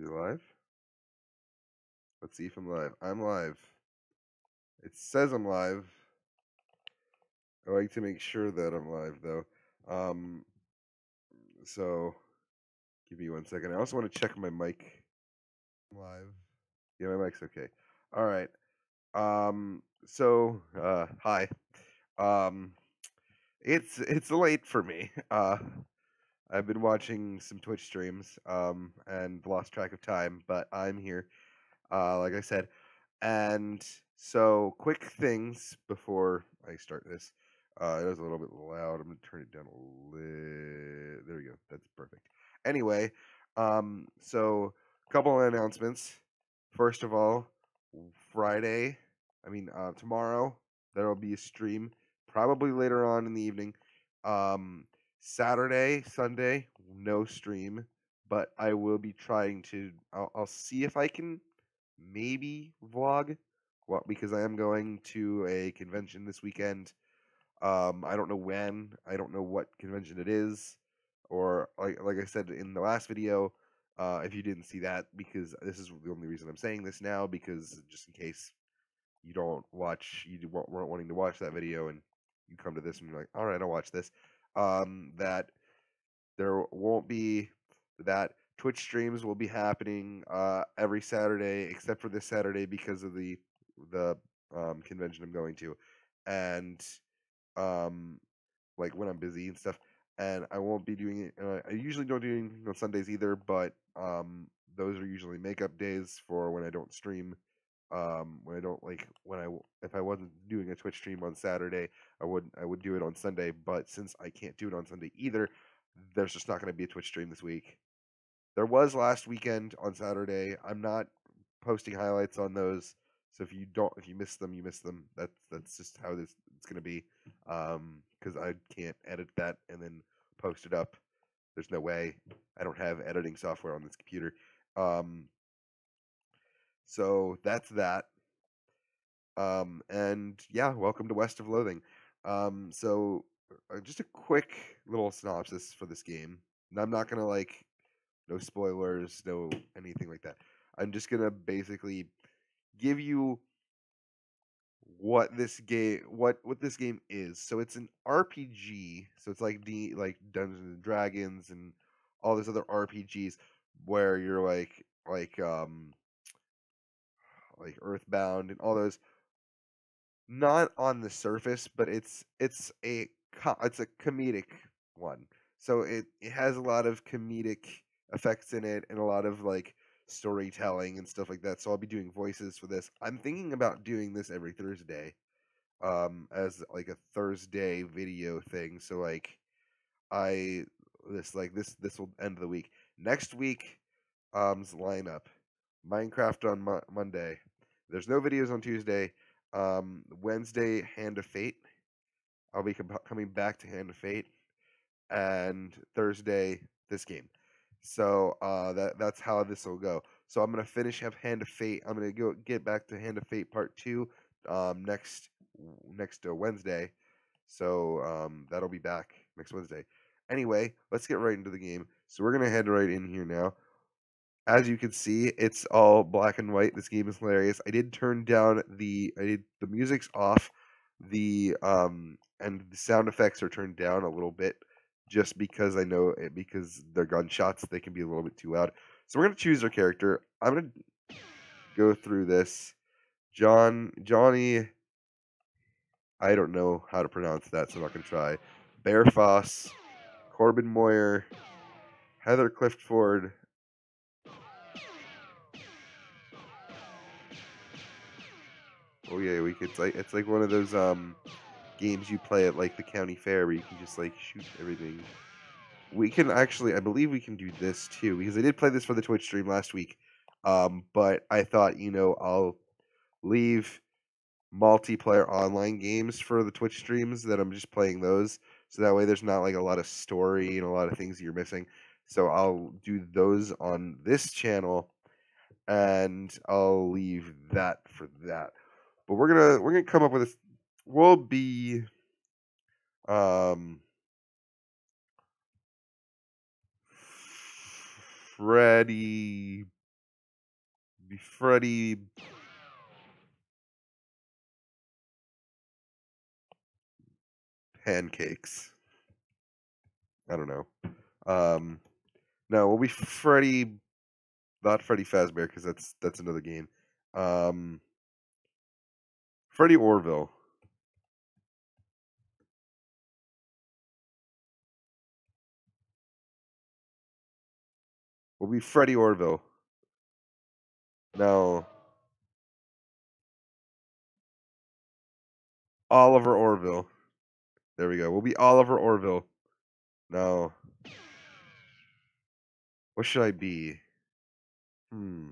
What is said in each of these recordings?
we live? Let's see if I'm live. I'm live. It says I'm live. I like to make sure that I'm live though. Um, so give me 1 second. I also want to check my mic. Live. Yeah, my mic's okay. All right. Hi. Um, it's late for me. I've been watching some Twitch streams. And lost track of time, but I'm here. Like I said. And so, quick things before I start this. It was a little bit loud. I'm gonna turn it down a little. There we go. That's perfect. Anyway, couple of announcements. First of all, Friday. Tomorrow there will be a stream. Probably later on in the evening. Um, Saturday, Sunday, no stream, but I will be trying to. I'll see if I can maybe vlog. Well, because I am going to a convention this weekend. I don't know when. I don't know what convention it is, or like I said in the last video. If you didn't see that, because this is the only reason I'm saying this now, because just in case you don't watch, weren't wanting to watch that video, and you come to this and you're like, all right, I'll watch this. That there won't be that Twitch streams will be happening every Saturday except for this Saturday because of the convention I'm going to, and um, like when I'm busy and stuff. And I won't be doing it. I usually don't do anything on Sundays either, but those are usually makeup days for when I don't stream. When I don't if I wasn't doing a Twitch stream on Saturday, I would do it on Sunday. But since I can't do it on Sunday either, there's just not going to be a Twitch stream this week. There was last weekend on Saturday. I'm not posting highlights on those, so if you miss them, you miss them. That's just how it's going to be. Because I can't edit that and then post it up. There's no way. I don't have editing software on this computer. So that's that. And yeah, welcome to West of Loathing. Just a quick little synopsis for this game. And I'm not gonna no spoilers, no anything like that. I'm just gonna basically give you what this game is. So it's an RPG. So it's like Dungeons and Dragons and all these other RPGs where you're like Earthbound and all those. Not on the surface, but it's a comedic one. So it has a lot of comedic effects in it and a lot of storytelling and stuff like that. So I'll be doing voices for this. I'm thinking about doing this every Thursday, as like a Thursday video thing. So I this will end the week. Next week, lineup: Minecraft on Monday. There's no videos on Tuesday. Wednesday, Hand of Fate. I'll be coming back to Hand of Fate, and Thursday this game. So that's how this will go. So I'm gonna finish up Hand of Fate. I'm gonna get back to Hand of Fate Part 2 next Wednesday. So that'll be back next Wednesday. Anyway, let's get right into the game. So we're gonna head right in here now. As you can see, it's all black and white. This game is hilarious. I did turn down the music's off. And the sound effects are turned down a little bit just because I know because they're gunshots, they can be a little bit too loud. So we're gonna choose our character. I'm gonna go through this. Johnny, I don't know how to pronounce that, so I'm not gonna try. Bear Foss, Corbin Moyer, Heather Clifford. Oh yeah, it's like one of those games you play at like the county fair where you can just shoot everything. We can actually, I believe we can do this too, because I did play this for the Twitch stream last week. But I thought, I'll leave multiplayer online games for the Twitch streams, that I'm just playing those, so that way there's not a lot of story and a lot of things you're missing. So I'll do those on this channel, and I'll leave that for that. But we're gonna come up with this. We'll be Freddy Be Freddy Pancakes. I don't know. No, we'll be Freddy, not Freddy Fazbear, because that's another game. Um, Freddy Orville. We'll be Freddy Orville. No, Oliver Orville. There we go. We'll be Oliver Orville. No. What should I be? Hmm.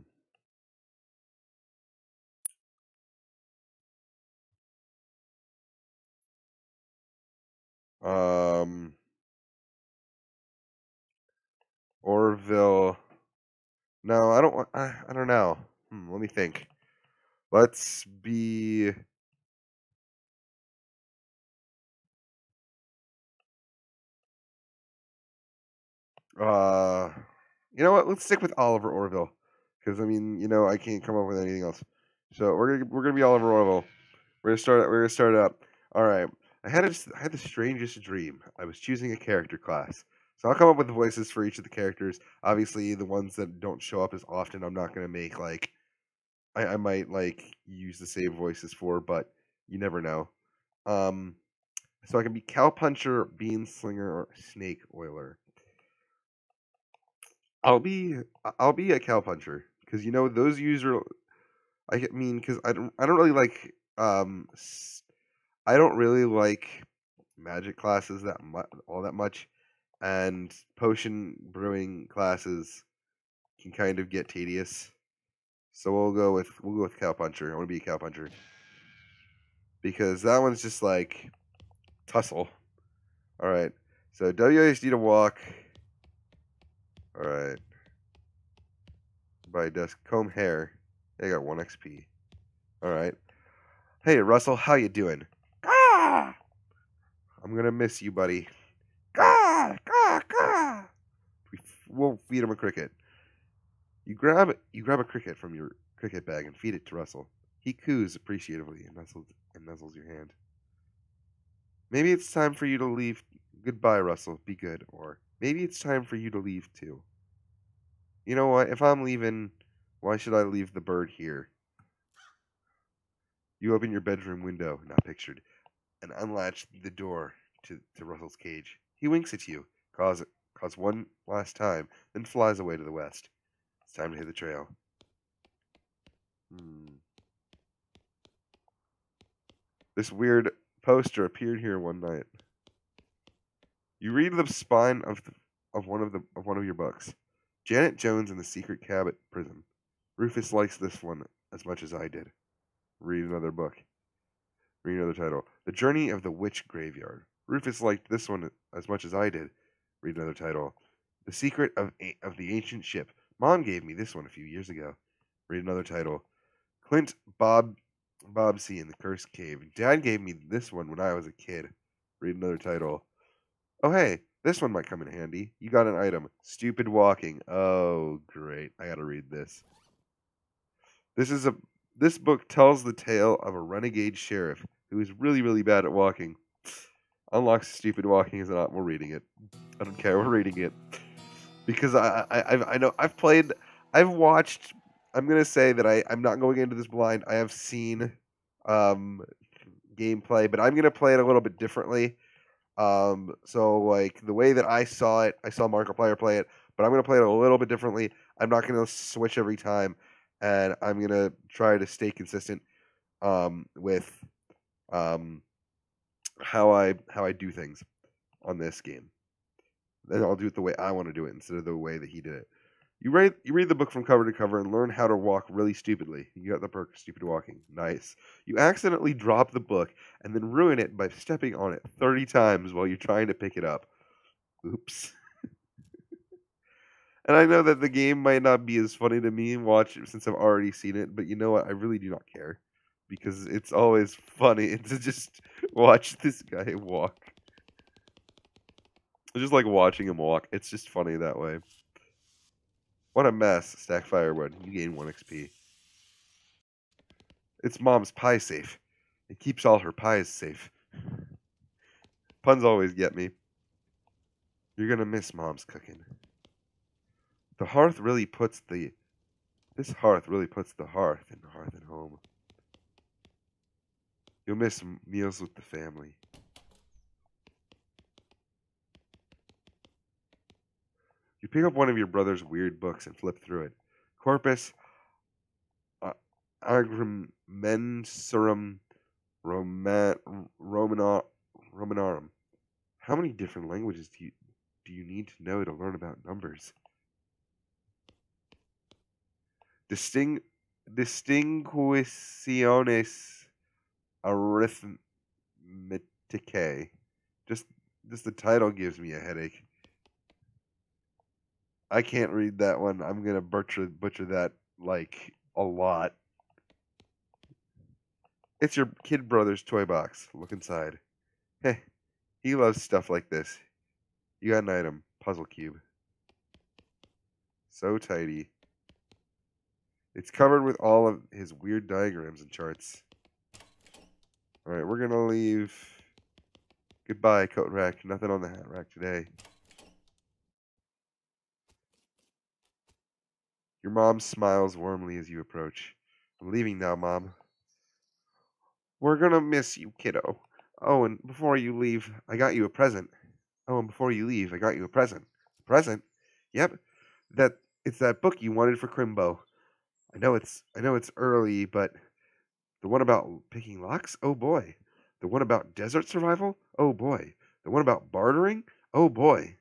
Um. Orville. No, I don't. I don't know. Let me think. Let's be. Uh. You know what? Let's stick with Oliver Orville, because I mean, I can't come up with anything else. So we're gonna be Oliver Orville. We're gonna start it up. All right. I had the strangest dream. I was choosing a character class. So I'll come up with the voices for each of the characters. Obviously, the ones that don't show up as often, I'm not gonna make like I might like use the same voices for, but you never know. Um, so I can be Cowpuncher, Bean Slinger, or Snake Oiler. I'll be a Cowpuncher because those user. I mean, because I don't really like I don't really like magic classes all that much, and potion brewing classes can kind of get tedious. So we'll go with Cowpuncher. I want to be a Cowpuncher because that one's just like tussle. All right. So WASD to walk. All right. By desk comb hair. I got 1 XP. All right. Hey Russell, how you doing? Ah! I'm gonna miss you, buddy. Gah! Gah! Gah! We'll feed him a cricket. You grab a cricket from your cricket bag and feed it to Russell. He coos appreciatively and nuzzles your hand. Maybe it's time for you to leave. Goodbye, Russell. Be good. Or maybe it's time for you to leave too. You know what? If I'm leaving, why should I leave the bird here? You open your bedroom window, not pictured, and unlatch the door to Russell's cage. He winks at you, calls one last time, then flies away to the west. It's time to hit the trail. This weird poster appeared here one night. You read the spine of one of your books. Janet Jones and the Secret Cabot Prison. Rufus likes this one as much as I did. Read another book. Read another title. The Journey of the Witch Graveyard. Rufus liked this one as much as I did. Read another title. The Secret of the Ancient Ship. Mom gave me this one a few years ago. Read another title. Clint Bobsey in the Cursed Cave. Dad gave me this one when I was a kid. Read another title. Oh hey, this one might come in handy. You got an item. Stupid walking. Oh great. I gotta read this. This book tells the tale of a renegade sheriff who is really, really bad at walking. Unlocks stupid walking is not. We're reading it. I don't care. We're reading it because I know I've watched. I'm gonna say that I'm not going into this blind. I have seen gameplay, but I'm gonna play it a little bit differently. So like the way that I saw it, I saw Markiplier play it, but I'm gonna play it a little bit differently. I'm not gonna switch every time, and I'm gonna try to stay consistent with um, how I do things on this game. Then I'll do it the way I want to do it instead of the way that he did it. You read the book from cover to cover and learn how to walk really stupidly. You got the perk stupid walking. Nice. You accidentally drop the book and then ruin it by stepping on it 30 times while you're trying to pick it up. Oops. And I know that the game might not be as funny to me and watch it since I've already seen it, but you know what? I really do not care because it's always funny to just watch this guy walk. I just like watching him walk. It's just funny that way. What a mess. Stack firewood. You gain 1 XP. It's Mom's pie safe. It keeps all her pies safe. Puns always get me. You're gonna miss Mom's cooking. The hearth really puts the This hearth really puts the hearth in home. You'll miss meals with the family. You pick up one of your brother's weird books and flip through it. Corpus uh, Agrimensurum Romanorum. How many different languages do you need to know to learn about numbers? Distinguiciones arithmeticae. Just just the title gives me a headache. I can't read that one. I'm gonna butcher that like a lot. It's your kid brother's toy box. Look inside. Heh, he loves stuff like this. You got an item. Puzzle cube. So tidy. It's covered with all of his weird diagrams and charts. Alright, we're gonna leave. Goodbye, coat rack. Nothing on the hat rack today. Your mom smiles warmly as you approach. I'm leaving now, Mom. We're gonna miss you, kiddo. Oh, and before you leave, I got you a present. Oh, and before you leave, I got you a present. Present? Yep. It's that book you wanted for Crimbo. I know it's early, but the one about picking locks? Oh boy. The one about desert survival? Oh boy. The one about bartering? Oh boy.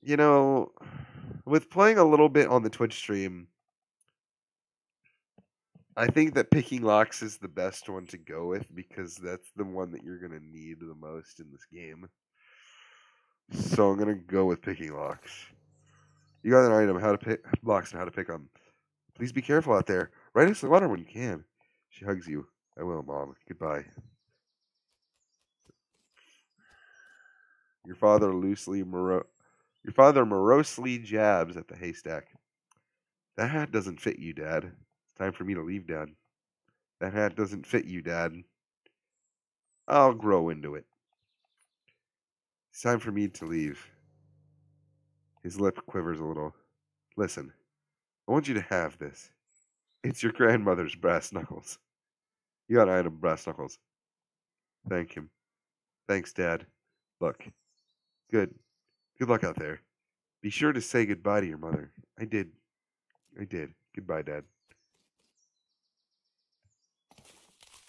You know, with playing a little bit on the Twitch stream, I think that picking locks is the best one to go with because that's the one that you're going to need the most in this game. So I'm going to go with picking locks. You got an item, how to pick locks and how to pick them. Please be careful out there. Right into the water when you can. She hugs you. I will, Mom. Goodbye. Your father morosely jabs at the haystack. That hat doesn't fit you, Dad. It's time for me to leave, Dad. That hat doesn't fit you, Dad. I'll grow into it. It's time for me to leave. His lip quivers a little. Listen, I want you to have this. It's your grandmother's brass knuckles. You got an item, brass knuckles. Thank him. Thanks, Dad. Look. Good. Good luck out there. Be sure to say goodbye to your mother. I did. I did. Goodbye, Dad.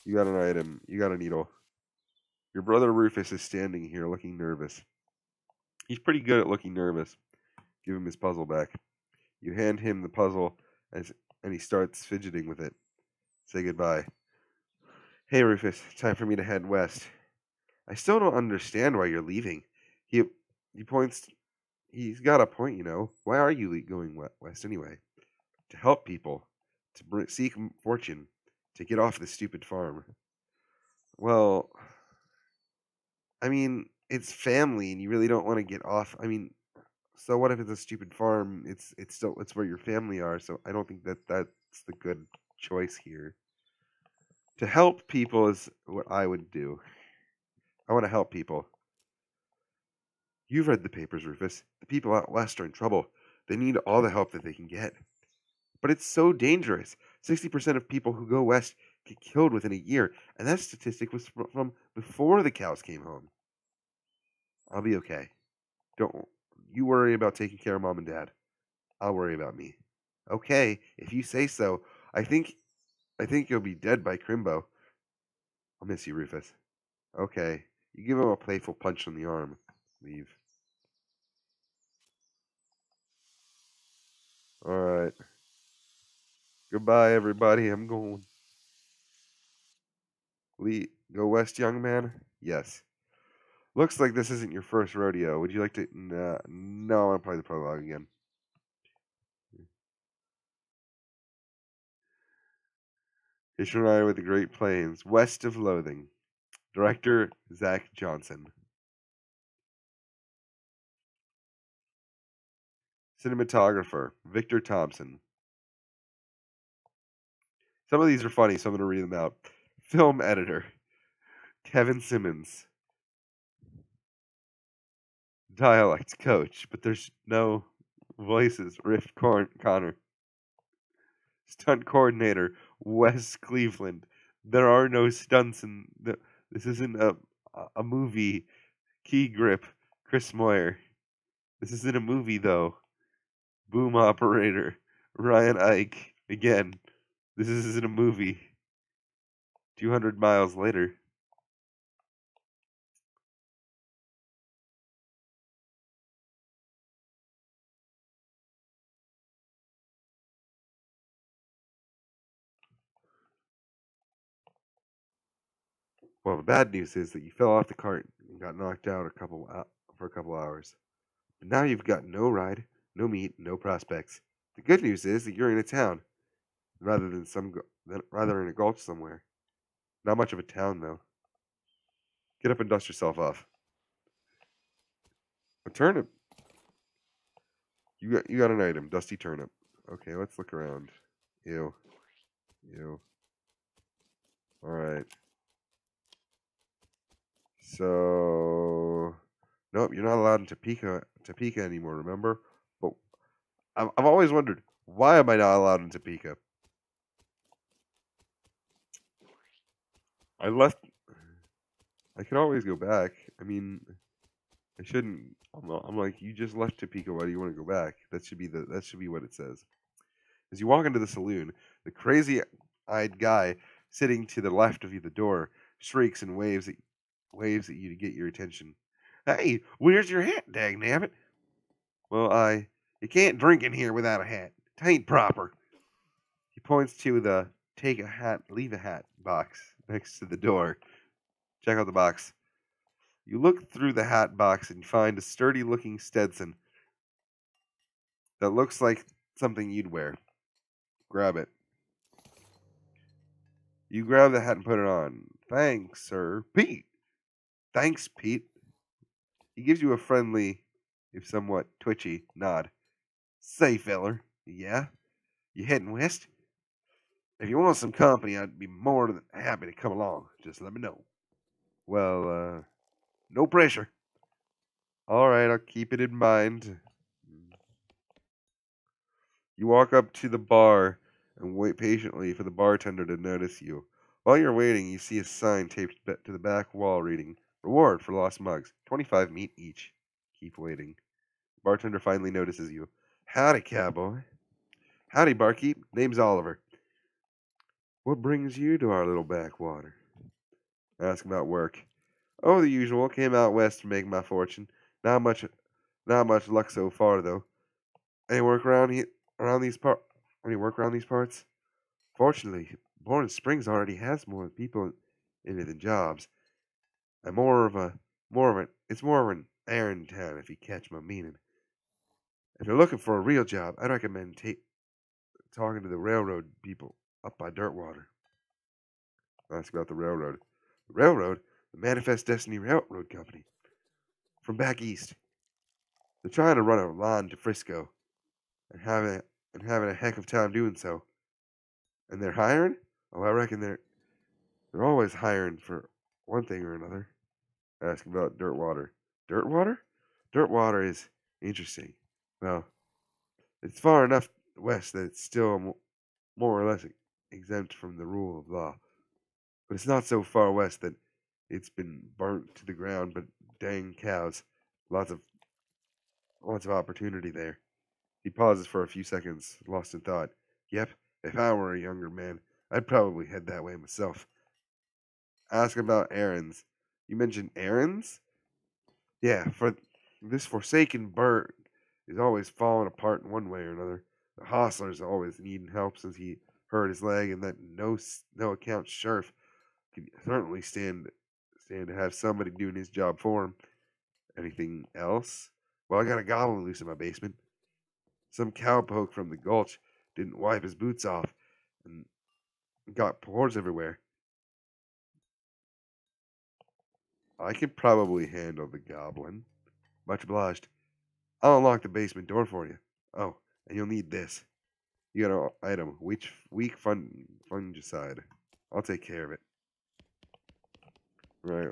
You got an item. You got a needle. Your brother Rufus is standing here looking nervous. He's pretty good at looking nervous. Give him his puzzle back. You hand him the puzzle and he starts fidgeting with it. Say goodbye. Hey, Rufus. Time for me to head west. I still don't understand why you're leaving. He points. He's got a point, you know. Why are you going west anyway? To help people, to seek fortune, to get off this stupid farm. Well, I mean, it's family, and you really don't want to get off. I mean, so what if it's a stupid farm? It's where your family are. So I don't think that's the good choice here. To help people is what I would do. I want to help people. You've read the papers, Rufus. The people out west are in trouble. They need all the help that they can get. But it's so dangerous. 60% of people who go west get killed within a year, and that statistic was from before the cows came home. I'll be okay. Don't you worry about taking care of Mom and Dad. I'll worry about me. Okay, if you say so. I think you'll be dead by Crimbo. I'll miss you, Rufus. Okay. You give him a playful punch on the arm. Leave. Alright. Goodbye, everybody. I'm going. Go west, young man? Yes. Looks like this isn't your first rodeo. Would you like to... no, I want to play the prologue again. Ishmael with the Great Plains, west of Loathing. Director, Zach Johnson. Cinematographer, Victor Thompson. Some of these are funny, so I'm going to read them out. Film editor, Kevin Simmons. Dialect coach, but there's no voices. Connor. Stunt coordinator, Wes Cleveland. There are no stunts in the. This isn't a movie. Key grip, Chris Moyer. This isn't a movie though. Boom operator, Ryan Ike. Again, this isn't a movie. 200 miles later. Well, the bad news is that you fell off the cart and got knocked out for a couple hours. But now you've got no ride, no meat, no prospects. The good news is that you're in a town rather in a gulch somewhere. Not much of a town though. Get up and dust yourself off. A turnip. You got an item, dusty turnip. Okay, let's look around. Ew. Ew. Alright. So nope, you're not allowed in Topeka anymore, remember? But I've always wondered, why am I not allowed in Topeka? I left I could always go back. I mean, I shouldn't. I'm like, you just left Topeka. Why do you want to go back? That should be what it says. As you walk into the saloon, the crazy-eyed guy sitting to the left of you, the door, shrieks and waves at you to get your attention. Hey, where's your hat, dagnabbit? Well, you can't drink in here without a hat. Tain't proper. He points to the take a hat, leave a hat box next to the door. Check out the box. You look through the hat box and find a sturdy looking Stetson that looks like something you'd wear. Grab it. You grab the hat and put it on. Thanks, sir. Pete! Thanks, Pete. He gives you a friendly, if somewhat twitchy, nod. Say, feller. Yeah? You heading west? If you want some company, I'd be more than happy to come along. Just let me know. Well, no pressure. All right, I'll keep it in mind. You walk up to the bar and wait patiently for the bartender to notice you. While you're waiting, you see a sign taped to the back wall reading, Reward for lost mugs, 25 meat each. Keep waiting. Bartender finally notices you. Howdy, cowboy. Howdy, barkeep. Name's Oliver. What brings you to our little backwater? Ask about work. Oh, the usual. Came out west to make my fortune. Not much, not much luck so far, though. Any work around these parts? Any work around these parts? Fortunately, Bourne Springs already has more people in it than jobs. And it's more of an errand town, if you catch my meaning. If you're looking for a real job, I'd recommend talking to the railroad people up by Dirtwater. Ask about the railroad. The railroad? The Manifest Destiny Railroad Company. From back east. They're trying to run a line to Frisco and having a heck of time doing so. And they're hiring? Oh, I reckon they're always hiring for one thing or another. Ask about Dirtwater. Dirtwater? Dirtwater is interesting. Well, it's far enough west that it's still more or less exempt from the rule of law. But it's not so far west that it's been burnt to the ground, but dang cows. Lots of opportunity there. He pauses for a few seconds, lost in thought. Yep, if I were a younger man, I'd probably head that way myself. Ask about errands. You mentioned errands? Yeah, for this forsaken bird is always falling apart in one way or another. The hostler's always needing help since he hurt his leg, and that no account sheriff could certainly stand to have somebody doing his job for him. Anything else? Well, I got a goblin loose in my basement. Some cowpoke from the gulch didn't wipe his boots off and got pores everywhere. I could probably handle the goblin. Much obliged. I'll unlock the basement door for you. Oh, and you'll need this. You got an item. Weak fungicide. I'll take care of it. Right.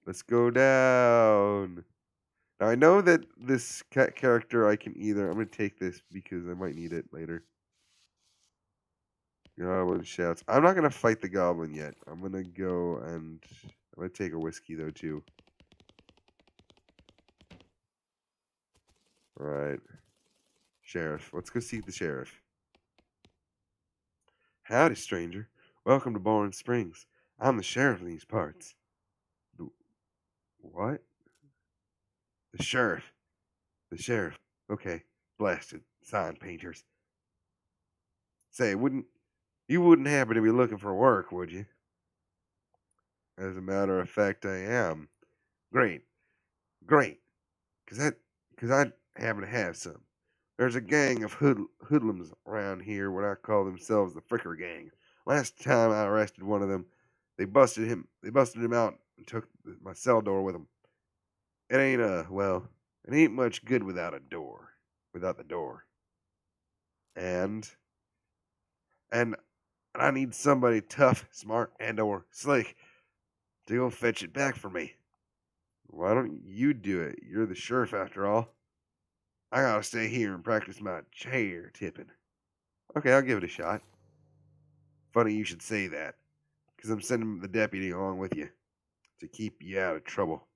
Let's go down. Now I know that this character I can either. I'm gonna take this because I might need it later. Goblin shouts. I'm not gonna fight the goblin yet. I'm gonna go and I'm gonna take a whiskey though too. All right. Sheriff. Let's go see the sheriff. Howdy, stranger. Welcome to Boring Springs. I'm the sheriff in these parts. What? The sheriff. The sheriff. Okay. Blasted. Sign painters. Say, you wouldn't happen to be looking for work, would you? As a matter of fact, I am. Great. Great. Cause I happen to have some. There's a gang of hoodlums around here what I call themselves the Fricker Gang. Last time I arrested one of them, they busted him out and took my cell door with them. It ain't it ain't much good without a door. Without the door. And and I need somebody tough, smart, and or slick to go fetch it back for me. Why don't you do it? You're the sheriff after all. I gotta stay here and practice my chair tipping. Okay, I'll give it a shot. Funny you should say that, because I'm sending the deputy along with you to keep you out of trouble.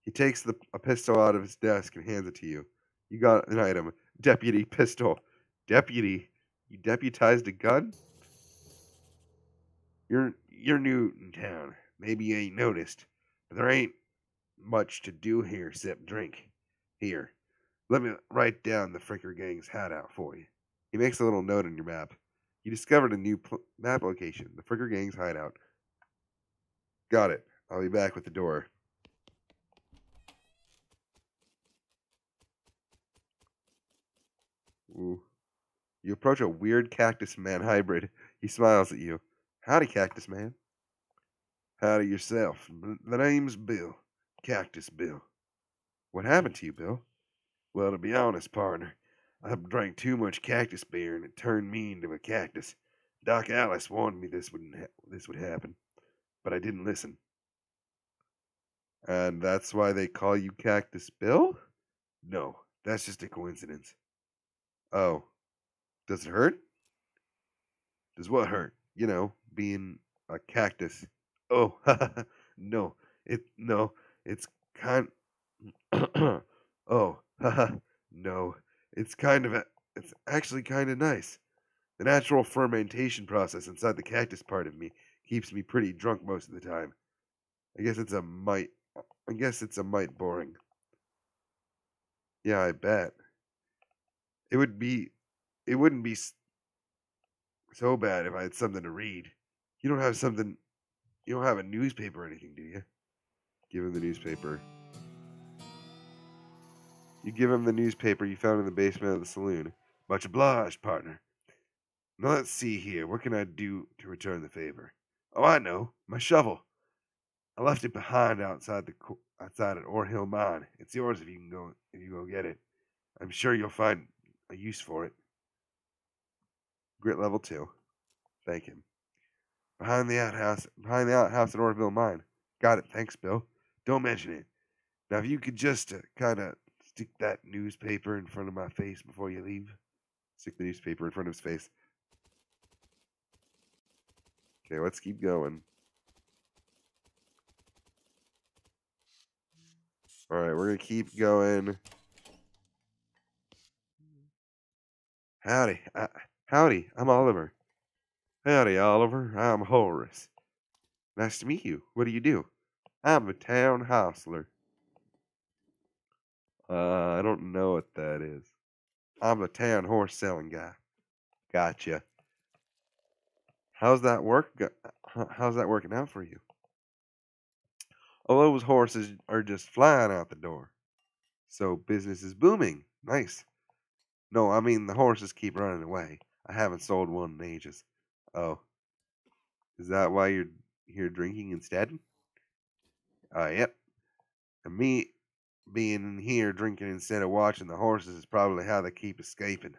He takes a pistol out of his desk and hands it to you. You got an item. Deputy pistol. Deputy? You deputized a gun? You're new in town. Maybe you ain't noticed, but there ain't much to do here except drink. Here, let me write down the Fricker Gang's hideout for you. He makes a little note on your map. You discovered a new map location, the Fricker Gang's hideout. Got it. I'll be back with the door. Ooh. You approach a weird cactus man hybrid. He smiles at you. Howdy, cactus man. Howdy yourself. The name's Bill. Cactus Bill. What happened to you, Bill? Well, to be honest, partner, I drank too much cactus beer and it turned me into a cactus. Doc Alice warned me this would happen, but I didn't listen. And that's why they call you Cactus Bill? No, that's just a coincidence. Oh, does it hurt? Does what hurt? You know, being a cactus. Oh, no, no, it's kind. Oh, no, it's kind of it's actually kind of nice. The natural fermentation process inside the cactus part of me keeps me pretty drunk most of the time. I guess it's a mite. I guess it's a mite boring. Yeah, I bet. It would be. It wouldn't be so bad if I had something to read. You don't have something. You don't have a newspaper or anything, do you? Give him the newspaper. You give him the newspaper you found in the basement of the saloon. Much obliged, partner. Now let's see here. What can I do to return the favor? Oh, I know. My shovel. I left it behind outside at Ore Hill Mine. It's yours if you go get it. I'm sure you'll find a use for it. Grit level 2. Thank him. Behind the outhouse at Orville Mine. Got it. Thanks, Bill. Don't mention it. Now, if you could just kind of stick that newspaper in front of my face before you leave. Stick the newspaper in front of his face. Okay, let's keep going. All right, we're gonna keep going. Howdy, howdy. I'm Oliver. Howdy, Oliver. I'm Horace. Nice to meet you. What do you do? I'm a town hostler. I don't know what that is. I'm a town horse selling guy. Gotcha. How's that How's that working out for you? All those horses are just flying out the door. So business is booming. Nice. No, I mean the horses keep running away. I haven't sold one in ages. Oh, is that why you're here drinking instead? Yep. And me being here drinking instead of watching the horses is probably how they keep escaping.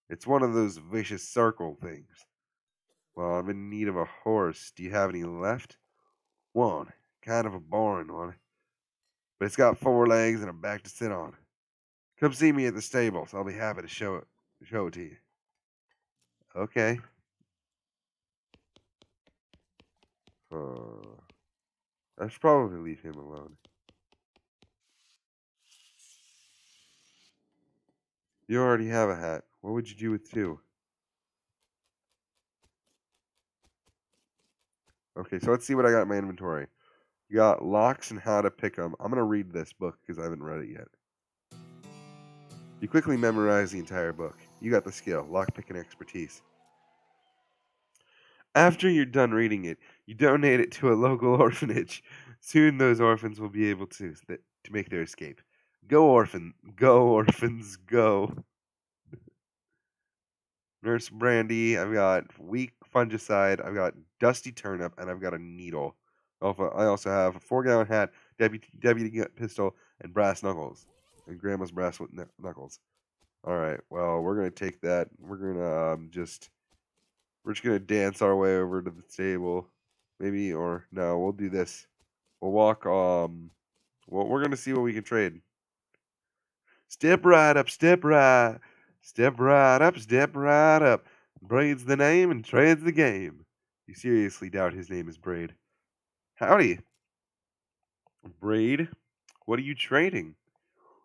It's one of those vicious circle things. Well, I'm in need of a horse. Do you have any left? One. Kind of a boring one. But it's got 4 legs and a back to sit on. Come see me at the stables. I'll be happy to show it to you. Okay. Uh, I should probably leave him alone. You already have a hat. What would you do with 2? Okay, so let's see what I got in my inventory. You got locks and how to pick them. I'm going to read this book because I haven't read it yet. You quickly memorize the entire book. You got the skill, lockpicking expertise. After you're done reading it, you donate it to a local orphanage. Soon those orphans will be able to make their escape. Go orphans, go. Nurse Brandy, I've got weak fungicide, I've got dusty turnip, and I've got a needle. I also have a 4-gallon hat, deputy pistol, and brass knuckles. And grandma's brass knuckles. Alright, well, we're gonna take that. We're just gonna dance our way over to the stable. Maybe, or no, we'll do this. We'll walk, well, we're gonna see what we can trade. Step right up, step right. Step right up, step right up. Braid's the name and trade's the game. You seriously doubt his name is Braid? Howdy. Braid? What are you trading?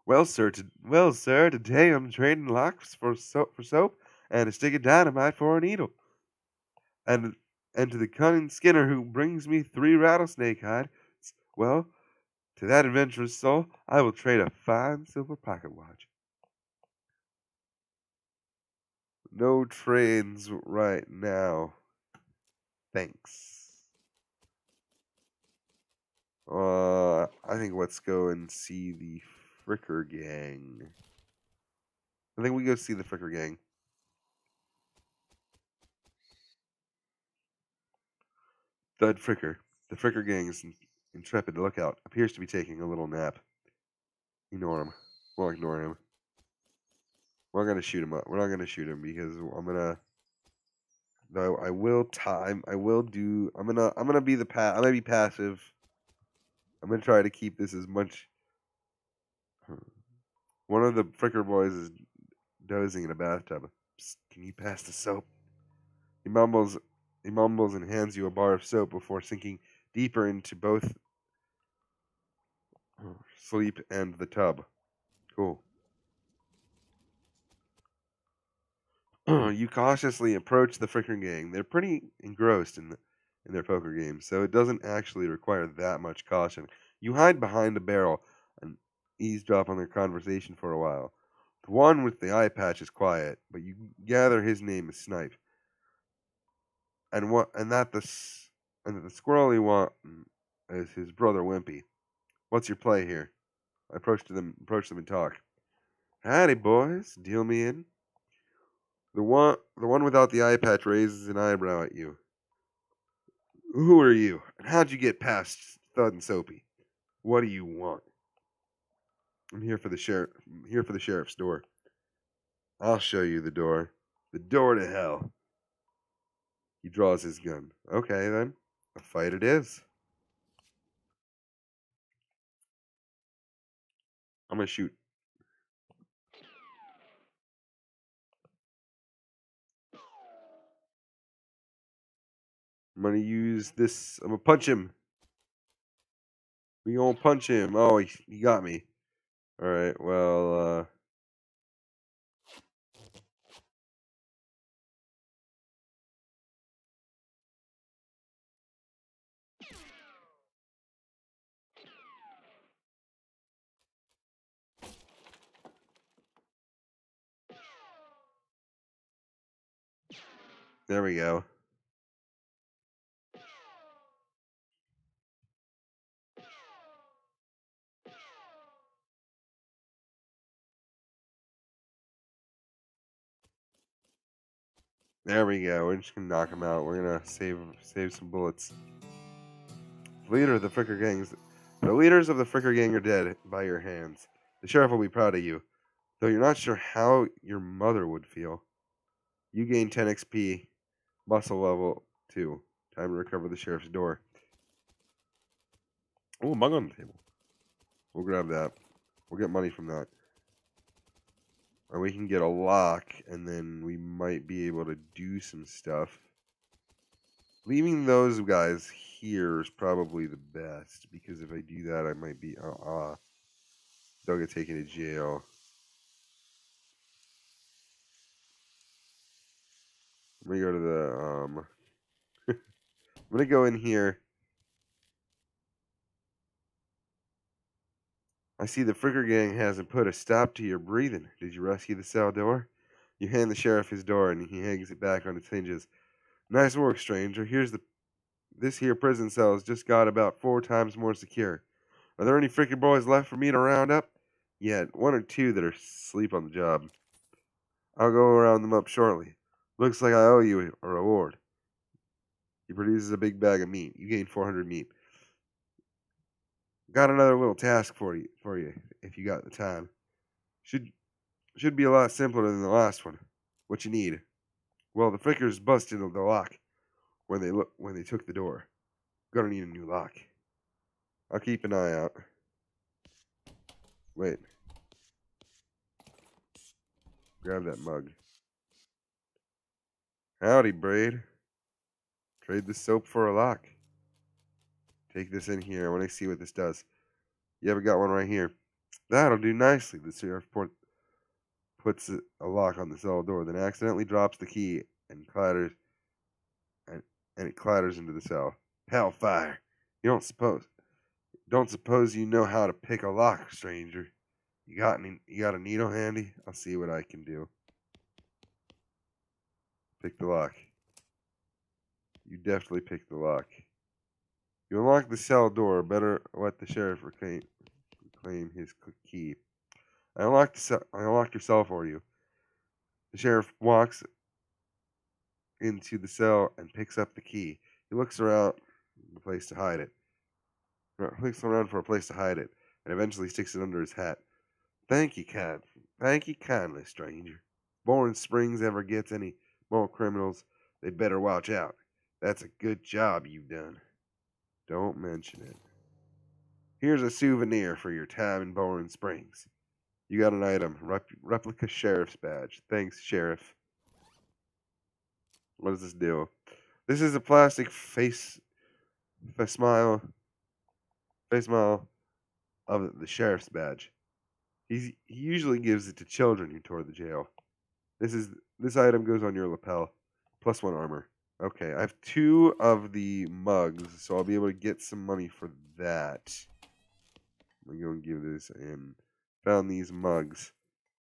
Well, sir, today I'm trading locks for soap and a stick of dynamite for a needle. And to the cunning Skinner who brings me 3 rattlesnake hides, well, to that adventurous soul, I will trade a fine silver pocket watch. No trades right now. Thanks. I think let's go and see the Fricker Gang. I think we go see the Fricker Gang. Thud Fricker. The Fricker Gang's intrepid lookout appears to be taking a little nap. Ignore him. We'll ignore him. We're not gonna shoot him up. We're not gonna shoot him because I'm gonna. No, I will time. I will do. I'm gonna be the I'm gonna be passive. I'm gonna try to keep this as much. One of the Fricker boys is dozing in a bathtub. Psst, can you pass the soap? He mumbles and hands you a bar of soap before sinking deeper into both sleep and the tub. Cool. You cautiously approach the Fricker Gang. They're pretty engrossed in their poker game, so it doesn't actually require that much caution. You hide behind a barrel and eavesdrop on their conversation for a while. The one with the eye patch is quiet, but you gather his name is Snipe, and that the squirrely one is his brother Wimpy. What's your play here? I approach them and talk. Howdy, boys. Deal me in. The one without the eye patch raises an eyebrow at you. Who are you? And how'd you get past Thud and Soapy? What do you want? I'm here for the sheriff's door. I'll show you the door. The door to hell. He draws his gun. Okay, then. A fight it is. I'm gonna shoot. I'm gonna use this. I'm gonna punch him. We gonna punch him. Oh, he got me. Alright, well, there we go. There we go. We're just gonna knock him out. We're gonna save some bullets. The leaders of the Fricker Gang are dead by your hands. The sheriff will be proud of you, though you're not sure how your mother would feel. You gain 10 XP. Muscle level 2. Time to recover the sheriff's door. Oh, mug on the table. We'll grab that. We'll get money from that. Or we can get a lock, and then we might be able to do some stuff. Leaving those guys here is probably the best, because if I do that, I might be, they'll get taken to jail. Let me go to the, I'm gonna go in here. I see the Fricker gang hasn't put a stop to your breathing. Did you rescue the cell door? You hand the sheriff his door, and he hangs it back on its hinges. Nice work, stranger. This here prison cell has just got about 4 times more secure. Are there any Fricker boys left for me to round up? Yeah, 1 or 2 that are asleep on the job. I'll go round them up shortly. Looks like I owe you a reward. He produces a big bag of meat. You gain 400 meat. Got another little task for you if you got the time. Should be a lot simpler than the last one. What you need? Well, the Frickers busted the lock when they took the door. Gonna need a new lock. I'll keep an eye out. Wait. Grab that mug. Howdy, Braid. Trade the soap for a lock. Take this in here. I want to see what this does. You haven't got one right here. That'll do nicely. The sheriff puts a lock on the cell door, then accidentally drops the key and clatters and it clatters into the cell. Hellfire! You don't suppose you know how to pick a lock, stranger? You got a needle handy? I'll see what I can do. Pick the lock. You definitely picked the lock. You unlock the cell door. Better let the sheriff reclaim his key. I unlocked your cell for you. The sheriff walks into the cell and picks up the key. He looks around for a place to hide it. And eventually sticks it under his hat. Thank you kindly, stranger. Boring Springs ever gets any more criminals, they better watch out. That's a good job you've done. Don't mention it. Here's a souvenir for your time in Boring Springs. You got an item. Replica sheriff's badge. Thanks, sheriff. What does this do? This is a plastic face smile of the sheriff's badge. He usually gives it to children who tour the jail. This item goes on your lapel. +1 armor. Okay, I have 2 of the mugs, so I'll be able to get some money for that. I'm gonna give this and found these mugs.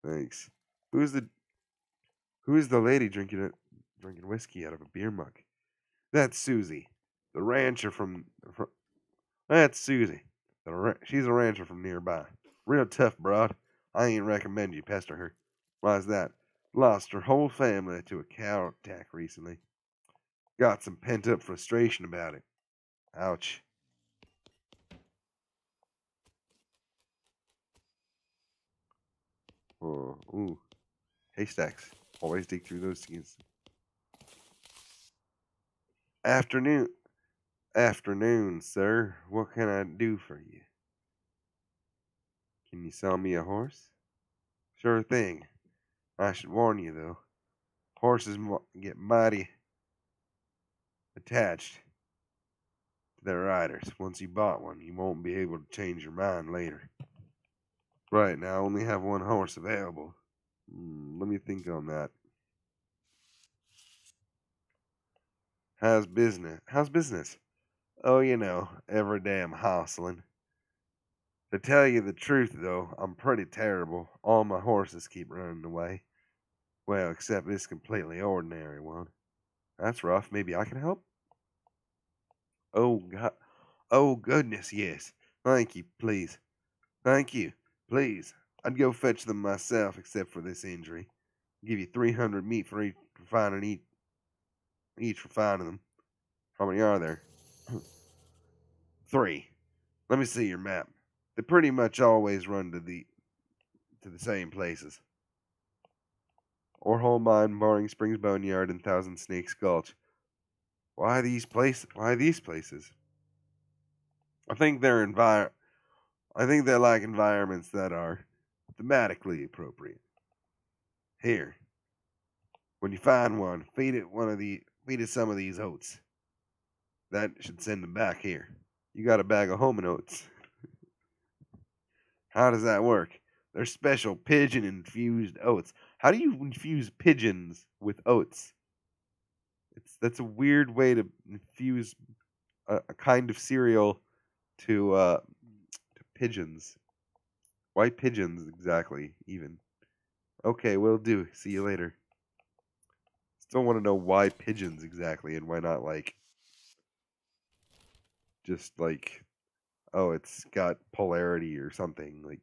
Thanks. Who is the lady drinking whiskey out of a beer mug? That's Susie, the rancher That's Susie. She's a rancher from nearby. Real tough broad. I ain't recommend you pester her. Why's that? Lost her whole family to a cow attack recently. Got some pent-up frustration about it. Ouch. Oh, ooh. Haystacks. Always dig through those things. Afternoon, sir. What can I do for you? Can you sell me a horse? Sure thing. I should warn you, though. Horses get mighty attached to their riders. Once you bought one, you won't be able to change your mind later. Right now, I only have 1 horse available. Let me think on that. How's business? Oh, every day I'm hustling. To tell you the truth, though, I'm pretty terrible. All my horses keep running away. Well, except this completely ordinary one. That's rough. Maybe I can help? Oh, God. Oh, goodness, yes. Thank you, please. Thank you, please. I'd go fetch them myself, except for this injury. I'll give you 300 meat for each for finding them. How many are there? 3. Let me see your map. They pretty much always run to the same places. Orhole Mine, Boring Springs Boneyard, and Thousand Snakes Gulch. Why these places? I think I think they like environments that are thematically appropriate. Here, when you find one, feed it some of these oats. That should send them back here. You got a bag of homing oats. How does that work? They're special pigeon infused oats. How do you infuse pigeons with oats? That's a weird way to infuse a kind of cereal to pigeons. Why pigeons exactly? Even okay, will do. See you later. Still want to know why pigeons exactly, and why not just oh, it's got polarity or something. Like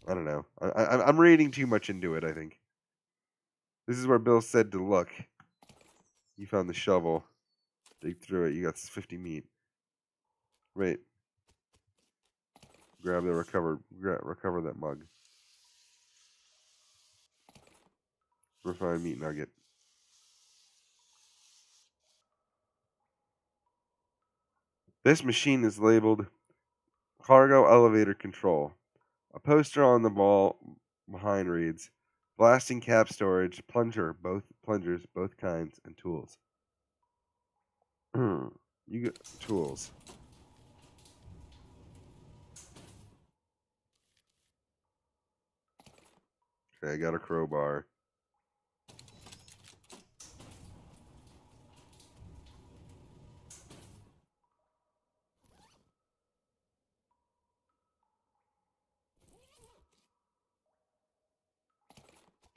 I don't know. I'm reading too much into it. I think this is where Bill said to look. You found the shovel. Dig through it. You got 50 meat. Wait. Grab the recover that mug. Refined meat nugget. This machine is labeled Cargo Elevator Control. A poster on the wall behind reads, Blasting cap storage, plungers, both kinds, and tools. You get tools. Okay, I got a crowbar.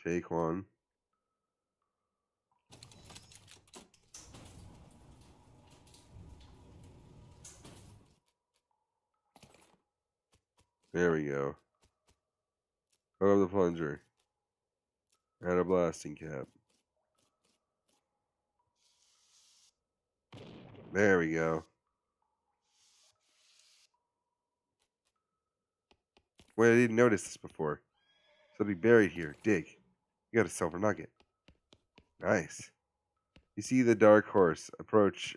Take one. There we go. Hook up the plunger. Add a blasting cap. There we go. Wait, I didn't notice this before. Something buried here. Dig. You got a silver nugget. Nice. You see the dark horse. Approach.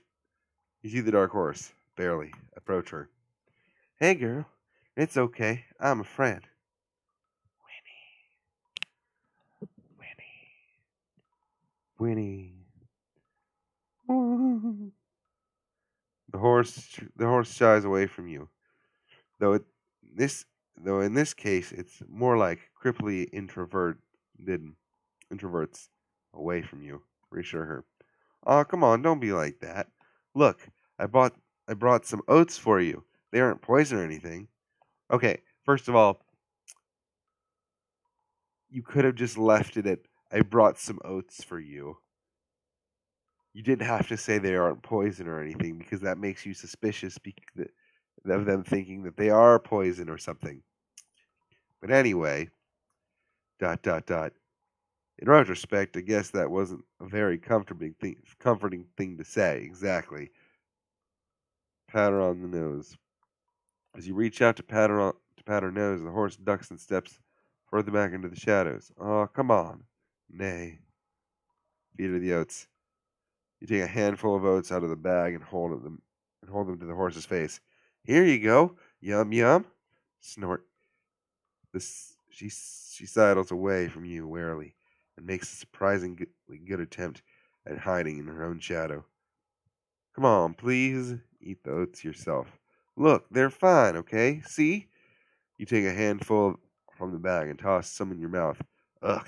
You see the dark horse. Barely. Approach her. Hey, girl. It's okay. I'm a friend. Winnie. Winnie. The horse shies away from you. Though it this though in this case it's more like cripply introverts away from you. Reassure her. Oh, come on, don't be like that. Look, I brought some oats for you. They aren't poison or anything. Okay, first of all, you could have just left it at I brought some oats for you. You didn't have to say they aren't poison or anything because that makes you suspicious of them thinking that they are poison or something. But anyway, dot dot dot. In retrospect, I guess that wasn't a very comforting thing to say. Exactly. Pat her on the nose. As you reach out to pat her nose, the horse ducks and steps further back into the shadows. Oh, come on. Nay. Feed her the oats. You take a handful of oats out of the bag and hold them to the horse's face. Here you go. Yum yum. Snort. She sidles away from you warily and makes a surprisingly good attempt at hiding in her own shadow. Come on, please. Eat the oats yourself. Look, they're fine, okay? See? You take a handful from the bag and toss some in your mouth. Ugh.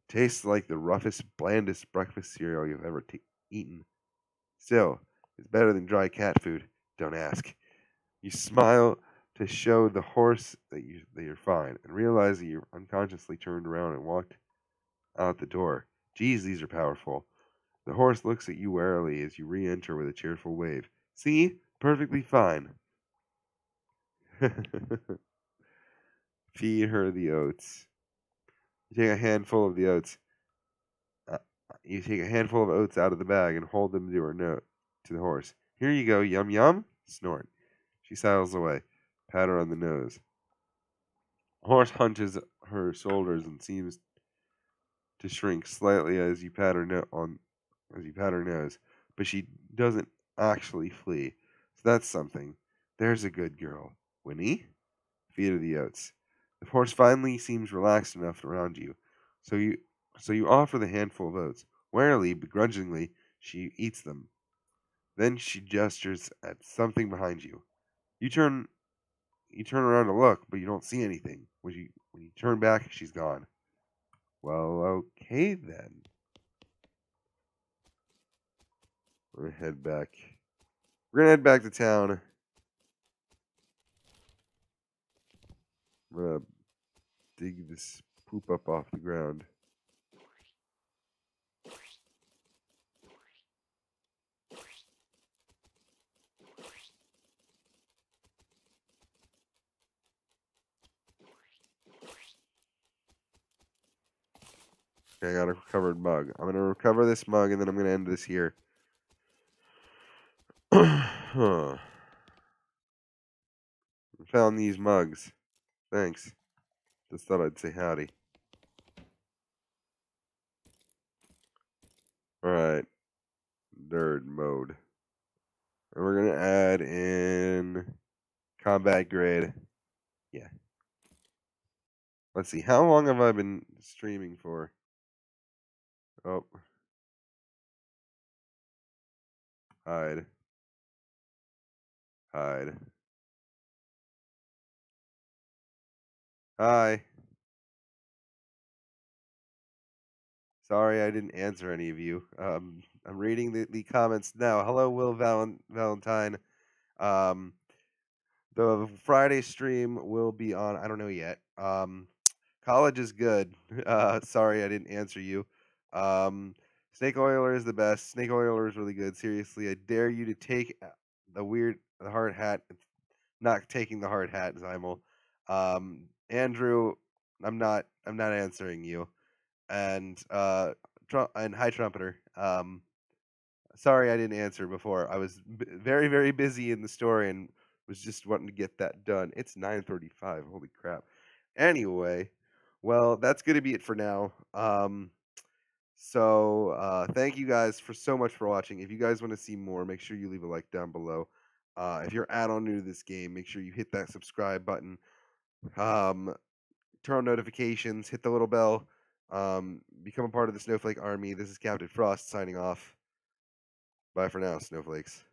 Tastes like the roughest, blandest breakfast cereal you've ever eaten. Still, it's better than dry cat food. Don't ask. You smile to show the horse that you're fine, and realize that you unconsciously turned around and walked out the door. Geez, these are powerful. The horse looks at you warily as you re-enter with a cheerful wave. See? Perfectly fine. Feed her the oats. You take a handful of the oats. You take a handful of oats out of the bag and hold them to to the horse. Here you go, yum yum. Snort. She sidles away. Pat her on the nose. Horse hunches her shoulders and seems to shrink slightly as you pat her nose, but she doesn't actually flee. So that's something. There's a good girl. Winnie? Feed her the oats. The horse finally seems relaxed enough around you, so you offer the handful of oats. Warily, begrudgingly, she eats them. Then she gestures at something behind you. You turn you turn around to look, but you don't see anything. When you turn back, she's gone. Well, okay then. We're gonna head back. We're gonna head back to town. I'm gonna dig this poop up off the ground. Okay, I got a recovered mug. I'm gonna recover this mug and then I'm gonna end this here. Huh. I found these mugs. Thanks. Just thought I'd say howdy. Alright. Nerd mode. And we're gonna add in combat grade. Yeah. Let's see. How long have I been streaming for? Oh. Hide. Hide. Hi. Sorry I didn't answer any of you. I'm reading the comments now. Hello, Will Valentine. Um, the Friday stream will be on. I don't know yet. College is good. Sorry I didn't answer you. Snake Oiler is the best. Snake Oiler is really good. Seriously, I dare you to take the hard hat. Not taking the hard hat, Zymel. Andrew, I'm not answering you. And and hi Trumpeter. Sorry I didn't answer before. I was very very busy in the story and was just wanting to get that done. It's 9:35. Holy crap. Anyway, well, that's going to be it for now. Thank you guys for so much for watching. If you guys want to see more, make sure you leave a like down below. If you're add-on new to this game, make sure you hit that subscribe button. Um, Turn on notifications, hit the little bell, become a part of the Snowflake Army. This is Captain Frost signing off. Bye for now, Snowflakes.